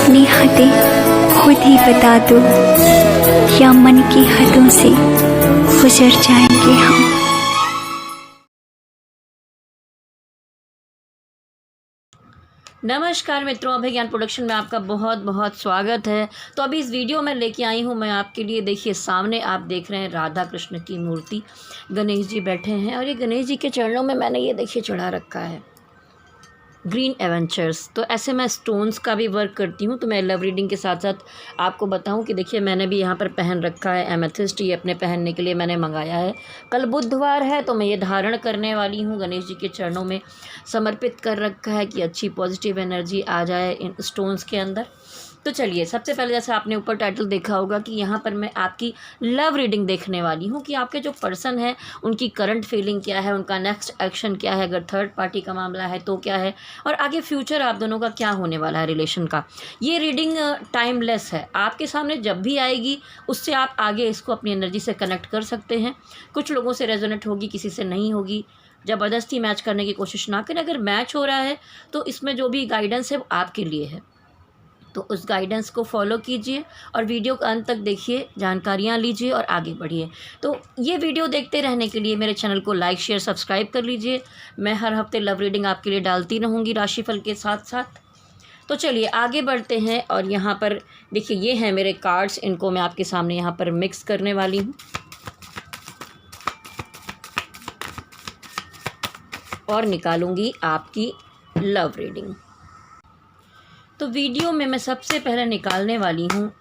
अपनी हदें खुद ही बता दो, या मन की हदों से गुजर जाएंगे हम। नमस्कार मित्रों, अभय ज्ञान प्रोडक्शन में आपका बहुत बहुत स्वागत है। तो अभी इस वीडियो में लेके आई हूँ मैं आपके लिए। देखिए, सामने आप देख रहे हैं राधा कृष्ण की मूर्ति, गणेश जी बैठे हैं और ये गणेश जी के चरणों में मैंने ये देखिए चढ़ा रखा है ग्रीन एवेंचर्स। तो ऐसे मैं स्टोन्स का भी वर्क करती हूँ, तो मैं लव रीडिंग के साथ साथ आपको बताऊँ कि देखिए मैंने भी यहाँ पर पहन रखा है एमेथिस्ट। ये अपने पहनने के लिए मैंने मंगाया है। कल बुधवार है तो मैं ये धारण करने वाली हूँ, गणेश जी के चरणों में समर्पित कर रखा है कि अच्छी पॉजिटिव एनर्जी आ जाए इन स्टोन्स के अंदर। तो चलिए, सबसे पहले जैसे आपने ऊपर टाइटल देखा होगा कि यहाँ पर मैं आपकी लव रीडिंग देखने वाली हूँ कि आपके जो पर्सन है उनकी करंट फीलिंग क्या है, उनका नेक्स्ट एक्शन क्या है, अगर थर्ड पार्टी का मामला है तो क्या है, और आगे फ्यूचर आप दोनों का क्या होने वाला है रिलेशन का। ये रीडिंग टाइमलेस है, आपके सामने जब भी आएगी उससे आप आगे इसको अपनी एनर्जी से कनेक्ट कर सकते हैं। कुछ लोगों से रेजोनेट होगी, किसी से नहीं होगी। ज़बरदस्ती मैच करने की कोशिश ना करें। अगर मैच हो रहा है तो इसमें जो भी गाइडेंस है वो आपके लिए है, तो उस गाइडेंस को फॉलो कीजिए और वीडियो का अंत तक देखिए, जानकारियाँ लीजिए और आगे बढ़िए। तो ये वीडियो देखते रहने के लिए मेरे चैनल को लाइक शेयर सब्सक्राइब कर लीजिए। मैं हर हफ्ते लव रीडिंग आपके लिए डालती रहूँगी राशिफल के साथ साथ। तो चलिए आगे बढ़ते हैं। और यहाँ पर देखिए, ये हैं मेरे कार्ड्स, इनको मैं आपके सामने यहाँ पर मिक्स करने वाली हूँ और निकालूंगी आपकी लव रीडिंग। तो वीडियो में मैं सबसे पहले निकालने वाली हूँ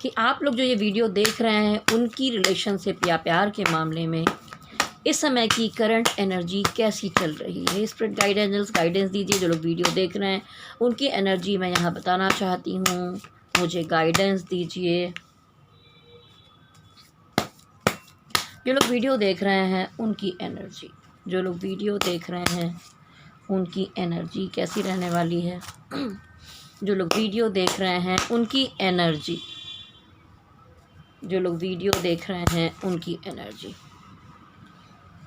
कि आप लोग जो ये वीडियो देख रहे हैं उनकी रिलेशनशिप या प्यार के मामले में इस समय की करंट एनर्जी कैसी चल रही है। स्पिरिट गाइडेंस दीजिए। जो लोग वीडियो देख रहे हैं उनकी एनर्जी मैं यहाँ बताना चाहती हूँ, मुझे गाइडेंस दीजिए। जो लोग वीडियो देख रहे हैं उनकी एनर्जी, जो लोग वीडियो देख रहे हैं उनकी एनर्जी कैसी रहने वाली है। जो लोग वीडियो देख रहे हैं उनकी एनर्जी, जो लोग वीडियो देख रहे हैं उनकी एनर्जी।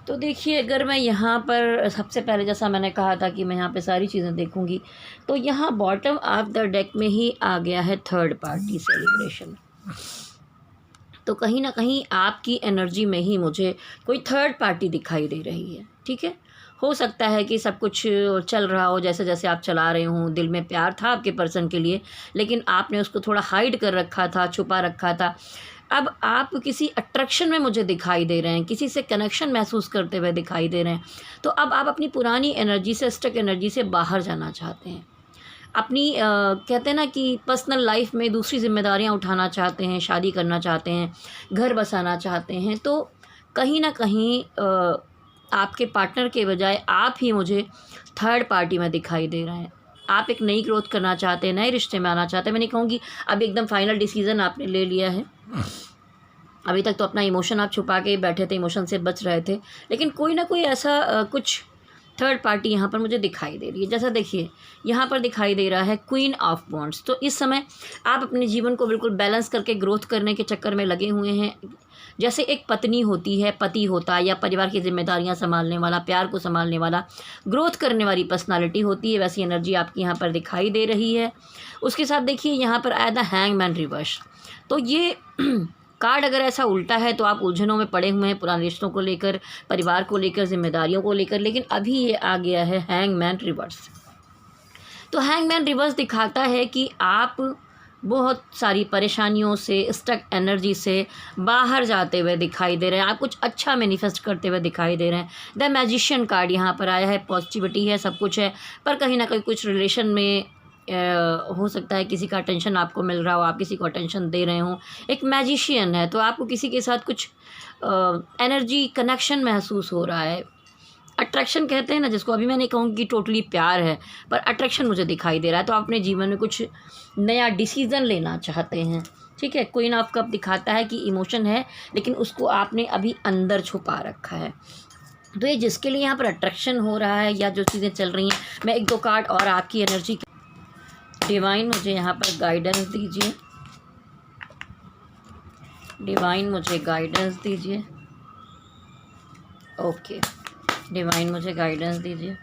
तो देखिए, अगर मैं यहाँ पर सबसे पहले जैसा मैंने कहा था कि मैं यहाँ पे सारी चीज़ें देखूँगी, तो यहाँ बॉटम ऑफ द डेक में ही आ गया है थर्ड पार्टी सेलिब्रेशन। तो कहीं ना कहीं आपकी एनर्जी में ही मुझे कोई थर्ड पार्टी दिखाई दे रही है। ठीक है, हो सकता है कि सब कुछ चल रहा हो जैसे जैसे आप चला रहे हों, दिल में प्यार था आपके पर्सन के लिए, लेकिन आपने उसको थोड़ा हाइड कर रखा था, छुपा रखा था। अब आप किसी अट्रैक्शन में मुझे दिखाई दे रहे हैं, किसी से कनेक्शन महसूस करते हुए दिखाई दे रहे हैं। तो अब आप अपनी पुरानी एनर्जी से, स्टक एनर्जी से बाहर जाना चाहते हैं। अपनी कहते हैं ना कि पर्सनल लाइफ में दूसरी जिम्मेदारियां उठाना चाहते हैं, शादी करना चाहते हैं, घर बसाना चाहते हैं। तो कहीं ना कहीं आपके पार्टनर के बजाय आप ही मुझे थर्ड पार्टी में दिखाई दे रहे हैं। आप एक नई ग्रोथ करना चाहते हैं, नए रिश्ते में आना चाहते हैं। मैं नहीं कहूँगी अब एकदम फाइनल डिसीज़न आपने ले लिया है। अभी तक तो अपना इमोशन आप छुपा के बैठे थे, इमोशन से बच रहे थे, लेकिन कोई ना कोई ऐसा कुछ थर्ड पार्टी यहाँ पर मुझे दिखाई दे रही है। जैसा देखिए यहाँ पर दिखाई दे रहा है क्वीन ऑफ वॉन्ड्स। तो इस समय आप अपने जीवन को बिल्कुल बैलेंस करके ग्रोथ करने के चक्कर में लगे हुए हैं। जैसे एक पत्नी होती है, पति होता है, या परिवार की जिम्मेदारियां संभालने वाला, प्यार को संभालने वाला, ग्रोथ करने वाली पर्सनालिटी होती है, वैसी एनर्जी आपकी यहाँ पर दिखाई दे रही है। उसके साथ देखिए यहाँ पर आया द हैंगमैन रिवर्स। तो ये कार्ड अगर ऐसा उल्टा है तो आप उलझनों में पड़े हुए हैं, पुराने रिश्तों को लेकर, परिवार को लेकर, जिम्मेदारियों को लेकर, लेकिन अभी ये आ गया है हैंगमैन रिवर्स। तो हैंगमैन रिवर्स दिखाता है कि आप बहुत सारी परेशानियों से, स्टक एनर्जी से बाहर जाते हुए दिखाई दे रहे हैं। आप कुछ अच्छा मैनिफेस्ट करते हुए दिखाई दे रहे हैं। द मैजिशियन कार्ड यहाँ पर आया है, पॉजिटिविटी है, सब कुछ है, पर कहीं ना कहीं कुछ रिलेशन में हो सकता है किसी का अटेंशन आपको मिल रहा हो, आप किसी को अटेंशन दे रहे हो। एक मैजिशियन है तो आपको किसी के साथ कुछ एनर्जी कनेक्शन महसूस हो रहा है। अट्रैक्शन कहते हैं ना जिसको, अभी मैं नहीं कहूँगी कि टोटली प्यार है, पर अट्रैक्शन मुझे दिखाई दे रहा है। तो आप अपने जीवन में कुछ नया डिसीज़न लेना चाहते हैं। ठीक है, क्वीन ऑफ कप दिखाता है कि इमोशन है लेकिन उसको आपने अभी अंदर छुपा रखा है। तो ये जिसके लिए यहाँ पर अट्रैक्शन हो रहा है या जो चीज़ें चल रही हैं, मैं एक दो कार्ड और आपकी एनर्जी, डिवाइन मुझे यहाँ पर गाइडेंस दीजिए। डिवाइन मुझे गाइडेंस दीजिए। ओके, डिवाइन मुझे गाइडेंस दीजिए।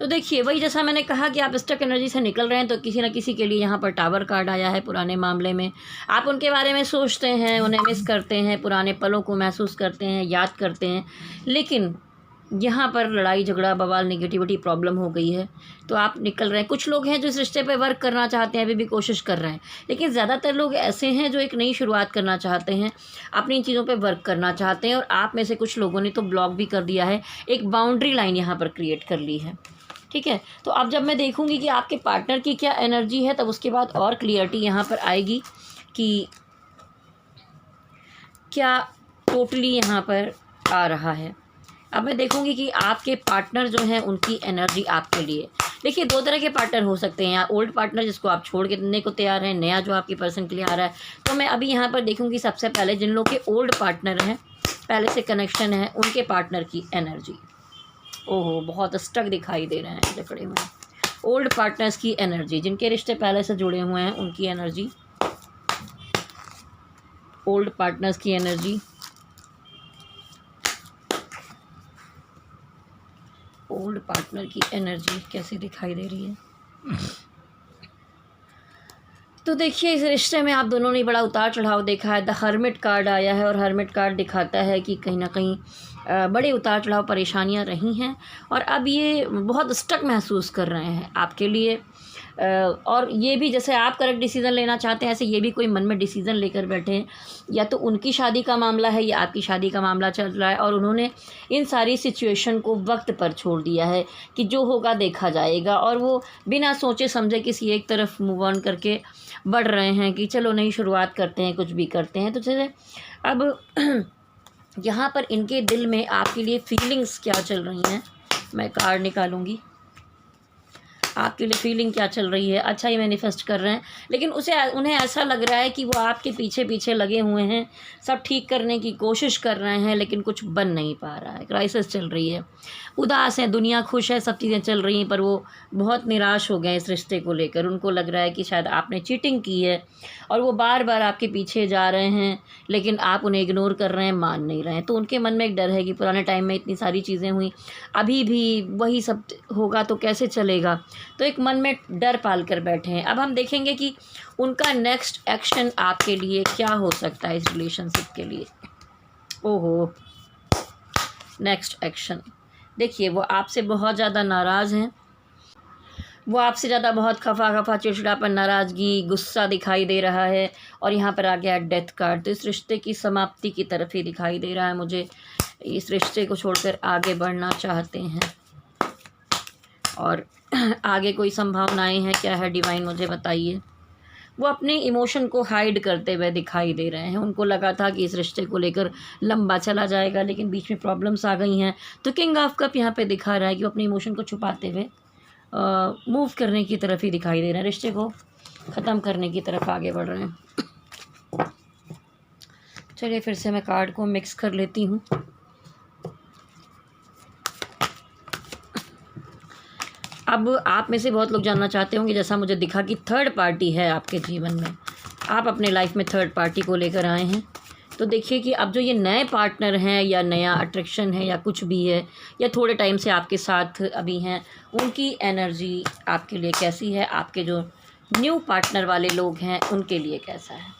तो देखिए वही जैसा मैंने कहा कि आप स्टक एनर्जी से निकल रहे हैं, तो किसी न किसी के लिए यहाँ पर टावर कार्ड आया है। पुराने मामले में आप उनके बारे में सोचते हैं, उन्हें मिस करते हैं, पुराने पलों को महसूस करते हैं, याद करते हैं, लेकिन यहाँ पर लड़ाई झगड़ा बवाल नेगेटिविटी प्रॉब्लम हो गई है, तो आप निकल रहे हैं। कुछ लोग हैं जो इस रिश्ते पे वर्क करना चाहते हैं, अभी भी कोशिश कर रहे हैं, लेकिन ज़्यादातर लोग ऐसे हैं जो एक नई शुरुआत करना चाहते हैं, अपनी चीज़ों पे वर्क करना चाहते हैं। और आप में से कुछ लोगों ने तो ब्लॉक भी कर दिया है, एक बाउंड्री लाइन यहाँ पर क्रिएट कर ली है। ठीक है, तो अब जब मैं देखूँगी कि आपके पार्टनर की क्या एनर्जी है, तब उसके बाद और क्लियरिटी यहाँ पर आएगी कि क्या टोटली यहाँ पर आ रहा है। अब मैं देखूंगी कि आपके पार्टनर जो हैं उनकी एनर्जी आपके लिए। देखिए 2 तरह के पार्टनर हो सकते हैं, या ओल्ड पार्टनर जिसको आप छोड़ के देने को तैयार हैं, नया जो आपकी पर्सन के लिए आ रहा है। तो मैं अभी यहाँ पर देखूंगी सबसे पहले जिन लोगों के ओल्ड पार्टनर हैं, पहले से कनेक्शन है, उनके पार्टनर की एनर्जी। ओहो, बहुत स्टक दिखाई दे रहे हैं जकड़े हुए। ओल्ड पार्टनर्स की एनर्जी, जिनके रिश्ते पहले से जुड़े हुए हैं, उनकी एनर्जी। ओल्ड पार्टनर्स की एनर्जी, ओल्ड पार्टनर की एनर्जी कैसी दिखाई दे रही है। तो देखिए इस रिश्ते में आप दोनों ने बड़ा उतार चढ़ाव देखा है। द हर्मिट कार्ड आया है, और हर्मिट कार्ड दिखाता है कि कहीं ना कहीं बड़े उतार चढ़ाव परेशानियां रही हैं, और अब ये बहुत स्टक महसूस कर रहे हैं आपके लिए। और ये भी जैसे आप करेक्ट डिसीज़न लेना चाहते हैं, ऐसे ये भी कोई मन में डिसीज़न लेकर बैठे हैं, या तो उनकी शादी का मामला है या आपकी शादी का मामला चल रहा है, और उन्होंने इन सारी सिचुएशन को वक्त पर छोड़ दिया है कि जो होगा देखा जाएगा, और वो बिना सोचे समझे किसी एक तरफ मूव ऑन करके बढ़ रहे हैं कि चलो नई शुरुआत करते हैं, कुछ भी करते हैं। तो चले अब यहाँ पर इनके दिल में आपके लिए फीलिंग्स क्या चल रही हैं, मैं कार्ड निकालूंगी। आपके लिए फीलिंग क्या चल रही है। अच्छा ही मैनिफेस्ट कर रहे हैं, लेकिन उन्हें ऐसा लग रहा है कि वो आपके पीछे पीछे लगे हुए हैं, सब ठीक करने की कोशिश कर रहे हैं, लेकिन कुछ बन नहीं पा रहा है। क्राइसिस चल रही है, उदास है, दुनिया खुश है, सब चीज़ें चल रही हैं, पर वो बहुत निराश हो गए इस रिश्ते को लेकर। उनको लग रहा है कि शायद आपने चीटिंग की है, और वो बार बार आपके पीछे जा रहे हैं, लेकिन आप उन्हें इग्नोर कर रहे हैं, मान नहीं रहे हैं। तो उनके मन में एक डर है कि पुराने टाइम में इतनी सारी चीज़ें हुई, अभी भी वही सब होगा तो कैसे चलेगा। तो एक मन में डर पाल कर बैठे हैं। अब हम देखेंगे कि उनका नेक्स्ट एक्शन आपके लिए क्या हो सकता है इस रिलेशनशिप के लिए। ओहो, नेक्स्ट एक्शन देखिए, वो आपसे बहुत ज़्यादा नाराज़ हैं, वो आपसे ज़्यादा बहुत खफा चिड़चिड़ापन, नाराज़गी, गुस्सा दिखाई दे रहा है। और यहाँ पर आ गया डेथ कार्ड, तो इस रिश्ते की समाप्ति की तरफ ही दिखाई दे रहा है मुझे। इस रिश्ते को छोड़कर आगे बढ़ना चाहते हैं, और आगे कोई संभावनाएं हैं क्या है, डिवाइन मुझे बताइए। वो अपने इमोशन को हाइड करते हुए दिखाई दे रहे हैं। उनको लगा था कि इस रिश्ते को लेकर लंबा चला जाएगा, लेकिन बीच में प्रॉब्लम्स आ गई हैं। तो किंग ऑफ कप यहाँ पे दिखा रहा है कि वो अपने इमोशन को छुपाते हुए मूव करने की तरफ ही दिखाई दे रहे हैं, रिश्ते को ख़त्म करने की तरफ आगे बढ़ रहे हैं। चलिए फिर से मैं कार्ड को मिक्स कर लेती हूँ। अब आप में से बहुत लोग जानना चाहते होंगे, जैसा मुझे दिखा कि थर्ड पार्टी है आपके जीवन में, आप अपने लाइफ में थर्ड पार्टी को लेकर आए हैं। तो देखिए कि अब जो ये नए पार्टनर हैं, या नया अट्रैक्शन है, या कुछ भी है, या थोड़े टाइम से आपके साथ अभी हैं, उनकी एनर्जी आपके लिए कैसी है। आपके जो न्यू पार्टनर वाले लोग हैं उनके लिए कैसा है,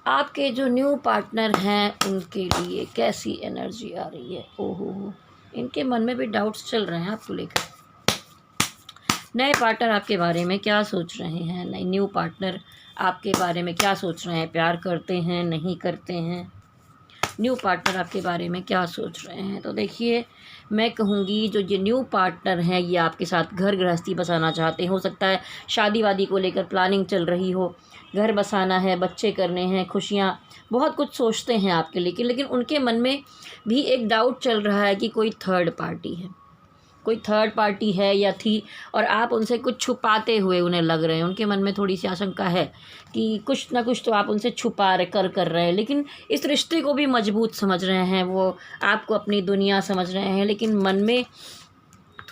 आपके जो न्यू पार्टनर हैं उनके लिए कैसी एनर्जी आ रही है। ओहो, इनके मन में भी डाउट्स चल रहे हैं आपको लेकर। नए पार्टनर आपके बारे में क्या सोच रहे हैं, नए न्यू पार्टनर आपके बारे में क्या सोच रहे हैं, प्यार करते हैं, नहीं करते हैं, न्यू पार्टनर आपके बारे में क्या सोच रहे हैं। तो देखिए मैं कहूँगी जो ये न्यू पार्टनर हैं ये आपके साथ घर गृहस्थी बसाना चाहते हैं। हो सकता है शादी वादी को लेकर प्लानिंग चल रही हो, घर बसाना है, बच्चे करने हैं, खुशियाँ, बहुत कुछ सोचते हैं आपके लिए, लेकिन उनके मन में भी एक डाउट चल रहा है कि कोई थर्ड पार्टी है, कोई थर्ड पार्टी है या थी, और आप उनसे कुछ छुपाते हुए उन्हें लग रहे हैं। उनके मन में थोड़ी सी आशंका है कि कुछ ना कुछ तो आप उनसे छुपा कर रहे हैं, लेकिन इस रिश्ते को भी मजबूत समझ रहे हैं, वो आपको अपनी दुनिया समझ रहे हैं, लेकिन मन में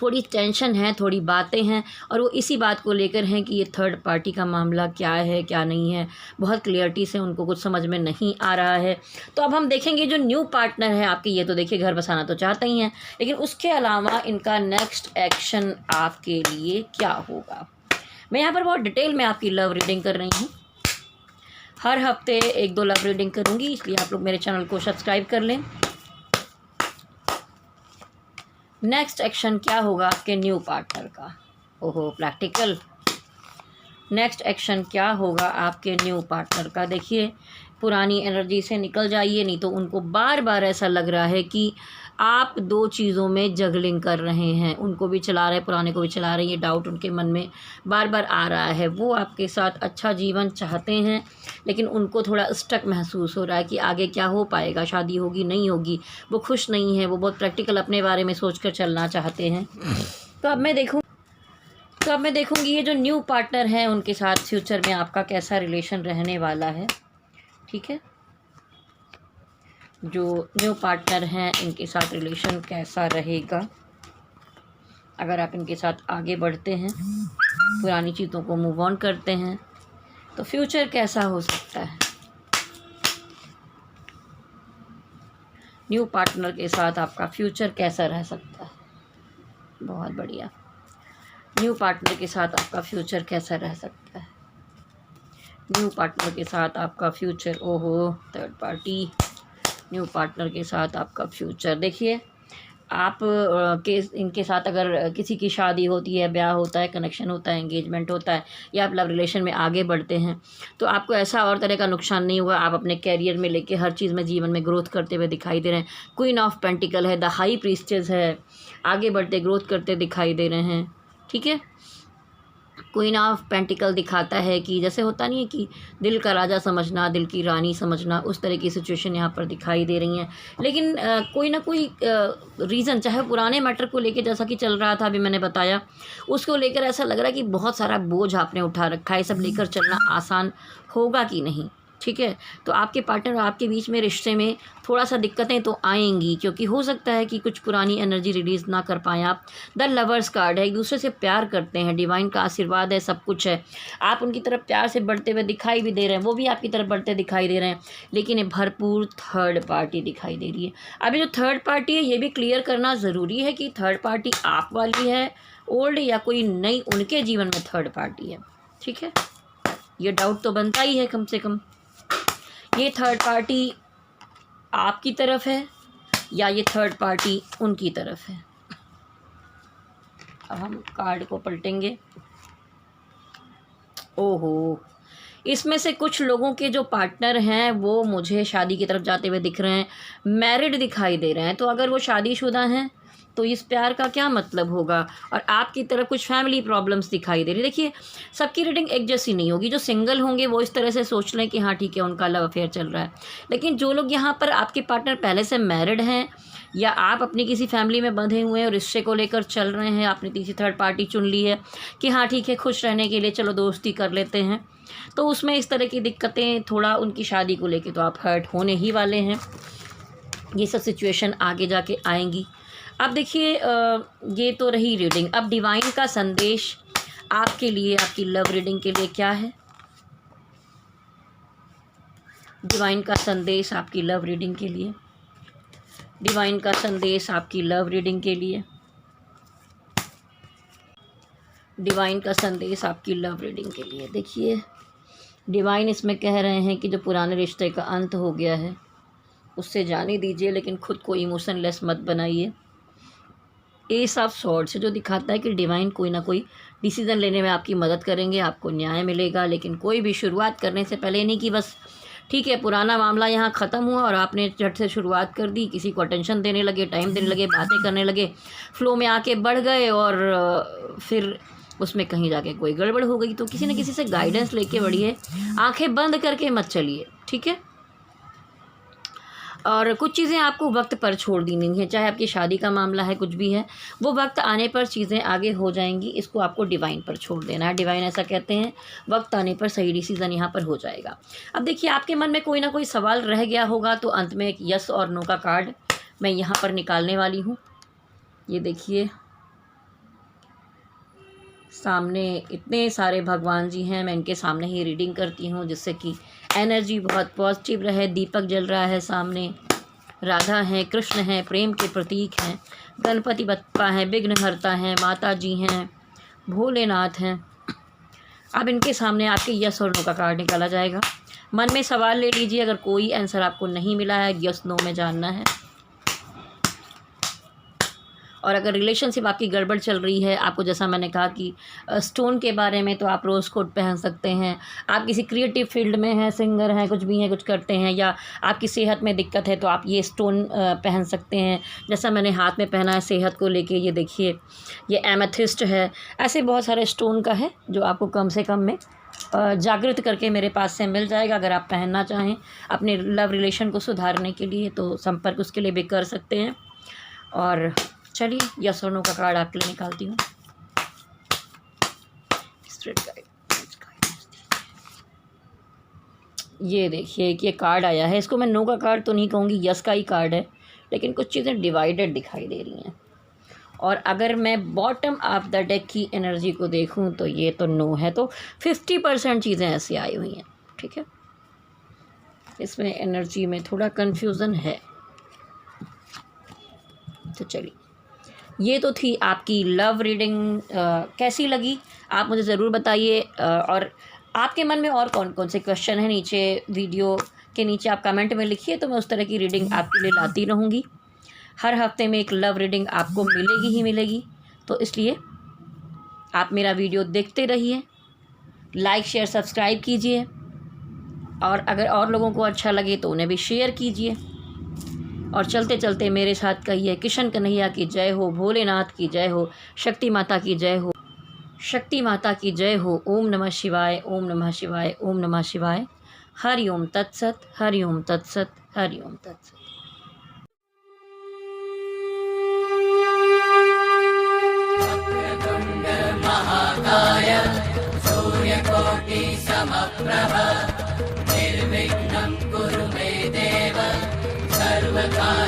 थोड़ी टेंशन है, थोड़ी बातें हैं, और वो इसी बात को लेकर हैं कि ये थर्ड पार्टी का मामला क्या है क्या नहीं है, बहुत क्लियरिटी से उनको कुछ समझ में नहीं आ रहा है। तो अब हम देखेंगे जो न्यू पार्टनर है आपके, ये तो देखिए घर बसाना तो चाहते ही हैं, लेकिन उसके अलावा इनका नेक्स्ट एक्शन आपके लिए क्या होगा। मैं यहाँ पर बहुत डिटेल में आपकी लव रीडिंग कर रही हूँ। हर हफ्ते 1-2 लव रीडिंग करूँगी, इसलिए आप लोग मेरे चैनल को सब्सक्राइब कर लें। नेक्स्ट एक्शन क्या होगा आपके न्यू पार्टनर का। ओहो, प्रैक्टिकल। नेक्स्ट एक्शन क्या होगा आपके न्यू पार्टनर का। देखिए, पुरानी एनर्जी से निकल जाइए, नहीं तो उनको बार बार ऐसा लग रहा है कि आप 2 चीज़ों में जगलिंग कर रहे हैं। उनको भी चला रहे हैं, पुराने को भी चला रहे हैं। ये डाउट उनके मन में बार बार आ रहा है। वो आपके साथ अच्छा जीवन चाहते हैं, लेकिन उनको थोड़ा स्टक महसूस हो रहा है कि आगे क्या हो पाएगा, शादी होगी नहीं होगी। वो खुश नहीं है, वो बहुत प्रैक्टिकल अपने बारे में सोच कर चलना चाहते हैं। तो अब मैं देखूँगी ये जो न्यू पार्टनर है उनके साथ फ्यूचर में आपका कैसा रिलेशन रहने वाला है। ठीक है, जो न्यू पार्टनर हैं इनके साथ रिलेशन कैसा रहेगा। अगर आप इनके साथ आगे बढ़ते हैं, पुरानी चीज़ों को मूव ऑन करते हैं, तो फ्यूचर कैसा हो सकता है। न्यू पार्टनर के साथ आपका फ्यूचर कैसा रह सकता है। बहुत बढ़िया। न्यू पार्टनर के साथ आपका फ्यूचर कैसा रह सकता है। न्यू पार्टनर के साथ आपका फ्यूचर, ओहो, थर्ड पार्टी। न्यू पार्टनर के साथ आपका फ्यूचर। देखिए, आप के इनके साथ अगर किसी की शादी होती है, ब्याह होता है, कनेक्शन होता है, एंगेजमेंट होता है, या आप लव रिलेशन में आगे बढ़ते हैं, तो आपको ऐसा और तरह का नुकसान नहीं होगा। आप अपने कैरियर में लेके हर चीज़ में, जीवन में ग्रोथ करते हुए दिखाई दे रहे हैं। क्वीन ऑफ पेंटिकल है, द हाई प्रीस्टेस है, आगे बढ़ते ग्रोथ करते दिखाई दे रहे हैं। ठीक है, क्वीन ऑफ पेंटिकल दिखाता है कि जैसे होता नहीं है कि दिल का राजा समझना, दिल की रानी समझना, उस तरह की सिचुएशन यहाँ पर दिखाई दे रही हैं। लेकिन कोई ना कोई रीज़न, चाहे पुराने मैटर को लेके जैसा कि चल रहा था अभी मैंने बताया, उसको लेकर ऐसा लग रहा है कि बहुत सारा बोझ आपने उठा रखा है। सब लेकर चलना आसान होगा कि नहीं। ठीक है, तो आपके पार्टनर और आपके बीच में रिश्ते में थोड़ा सा दिक्कतें तो आएंगी, क्योंकि हो सकता है कि कुछ पुरानी एनर्जी रिलीज़ ना कर पाएँ आप। द लवर्स कार्ड है, एक दूसरे से प्यार करते हैं, डिवाइन का आशीर्वाद है, सब कुछ है। आप उनकी तरफ प्यार से बढ़ते हुए दिखाई भी दे रहे हैं, वो भी आपकी तरफ बढ़ते दिखाई दे रहे हैं, लेकिन ये भरपूर थर्ड पार्टी दिखाई दे रही है। अभी जो थर्ड पार्टी है, ये भी क्लियर करना ज़रूरी है कि थर्ड पार्टी आप वाली है, ओल्ड, या कोई नई उनके जीवन में थर्ड पार्टी है। ठीक है, ये डाउट तो बनता ही है कम से कम। ये थर्ड पार्टी आपकी तरफ है या ये थर्ड पार्टी उनकी तरफ है। अब हम कार्ड को पलटेंगे। ओहो, इसमें से कुछ लोगों के जो पार्टनर हैं वो मुझे शादी की तरफ जाते हुए दिख रहे हैं, मैरिड दिखाई दे रहे हैं। तो अगर वो शादीशुदा हैं तो इस प्यार का क्या मतलब होगा। और आपकी तरफ कुछ फैमिली प्रॉब्लम्स दिखाई दे रही। देखिए, सबकी रीडिंग एक जैसी नहीं होगी। जो सिंगल होंगे वो इस तरह से सोच लें कि हाँ ठीक है, उनका लव अफेयर चल रहा है। लेकिन जो लोग यहाँ पर आपके पार्टनर पहले से मैरिड हैं, या आप अपनी किसी फैमिली में बंधे हुए हैं और रिश्ते को लेकर चल रहे हैं, आपने तीसरी थर्ड पार्टी चुन ली है कि हाँ ठीक है, खुश रहने के लिए चलो दोस्ती कर लेते हैं, तो उसमें इस तरह की दिक्कतें, थोड़ा उनकी शादी को लेकर तो आप हर्ट होने ही वाले हैं। ये सब सिचुएशन आगे जाके आएंगी। अब देखिए, ये तो रही रीडिंग। अब डिवाइन का संदेश आपके लिए, आपकी लव रीडिंग के लिए क्या है। डिवाइन का संदेश आपकी लव रीडिंग के लिए। डिवाइन का संदेश आपकी लव रीडिंग के लिए। डिवाइन का संदेश आपकी लव रीडिंग के लिए। देखिए, डिवाइन इसमें कह रहे हैं कि जो पुराने रिश्ते का अंत हो गया है उससे जाने दीजिए, लेकिन खुद को इमोशनलेस मत बनाइए। एस ऑफ स्वॉर्ड्स जो दिखाता है कि डिवाइन कोई ना कोई डिसीज़न लेने में आपकी मदद करेंगे, आपको न्याय मिलेगा। लेकिन कोई भी शुरुआत करने से पहले नहीं कि बस ठीक है पुराना मामला यहाँ ख़त्म हुआ और आपने झट से शुरुआत कर दी, किसी को अटेंशन देने लगे, टाइम देने लगे, बातें करने लगे, फ्लो में आके बढ़ गए और फिर उसमें कहीं जाके कोई गड़बड़ हो गई। तो किसी न किसी से गाइडेंस लेके बढ़िए, आंखें बंद करके मत चलिए। ठीक है, और कुछ चीज़ें आपको वक्त पर छोड़ देनी है, चाहे आपकी शादी का मामला है, कुछ भी है, वो वक्त आने पर चीज़ें आगे हो जाएंगी। इसको आपको डिवाइन पर छोड़ देना है। डिवाइन ऐसा कहते हैं, वक्त आने पर सही डिसीज़न यहाँ पर हो जाएगा। अब देखिए, आपके मन में कोई ना कोई सवाल रह गया होगा, तो अंत में एक यस और नो का कार्ड मैं यहाँ पर निकालने वाली हूँ। ये देखिए, सामने इतने सारे भगवान जी हैं, मैं इनके सामने ही रीडिंग करती हूँ जिससे कि एनर्जी बहुत पॉजिटिव रहे। दीपक जल रहा है सामने, राधा हैं, कृष्ण हैं, प्रेम के प्रतीक हैं, गणपति बप्पा हैं, विघ्नहर्ता हैं, माता जी हैं, भोलेनाथ हैं। अब इनके सामने आपके यस और नो का कार्ड निकाला जाएगा। मन में सवाल ले लीजिए, अगर कोई आंसर आपको नहीं मिला है, यस नो में जानना है। और अगर रिलेशनशिप आपकी गड़बड़ चल रही है, आपको जैसा मैंने कहा कि स्टोन के बारे में, तो आप रोज़ कोट पहन सकते हैं। आप किसी क्रिएटिव फील्ड में हैं, सिंगर हैं, कुछ भी हैं, कुछ करते हैं, या आपकी सेहत में दिक्कत है तो आप ये स्टोन पहन सकते हैं। जैसा मैंने हाथ में पहना है सेहत को लेके, ये देखिए, ये एमेथिस्ट है। ऐसे बहुत सारे स्टोन का है जो आपको कम से कम में जागृत करके मेरे पास से मिल जाएगा। अगर आप पहनना चाहें अपने लव रिलेशन को सुधारने के लिए, तो संपर्क उसके लिए भी कर सकते हैं। और चलिए यस और नो का कार्ड आपके लिए निकालती हूँ। ये देखिए कि ये कार्ड आया है, इसको मैं नो का कार्ड तो नहीं कहूँगी, यस का ही कार्ड है, लेकिन कुछ चीज़ें डिवाइडेड दिखाई दे रही हैं। और अगर मैं बॉटम ऑफ द डेक की एनर्जी को देखूं तो ये तो नो है, तो 50% चीज़ें ऐसी आई हुई हैं। ठीक है, इसमें एनर्जी में थोड़ा कन्फ्यूज़न है। तो चलिए, ये तो थी आपकी लव रीडिंग। कैसी लगी आप मुझे ज़रूर बताइए। और आपके मन में और कौन कौन से क्वेश्चन हैं, नीचे वीडियो के नीचे आप कमेंट में लिखिए, तो मैं उस तरह की रीडिंग आपके लिए लाती रहूँगी। हर हफ्ते में एक लव रीडिंग आपको मिलेगी ही मिलेगी, तो इसलिए आप मेरा वीडियो देखते रहिए, लाइक शेयर सब्सक्राइब कीजिए, और अगर और लोगों को अच्छा लगे तो उन्हें भी शेयर कीजिए। और चलते चलते मेरे साथ कहिए, किशन कन्हैया की जय हो, भोलेनाथ की जय हो, शक्ति माता की जय हो, शक्ति माता की जय हो। ओम नमः शिवाय, ओम नमः शिवाय, ओम नमः शिवाय। हरि ओम तत्सत, हरि ओम तत्सत, हरि ओम तत्सत। महाकाय सूर्यकोटि समप्रभ निर्विघ्नं कुरु मे देव सर्वकार्येषु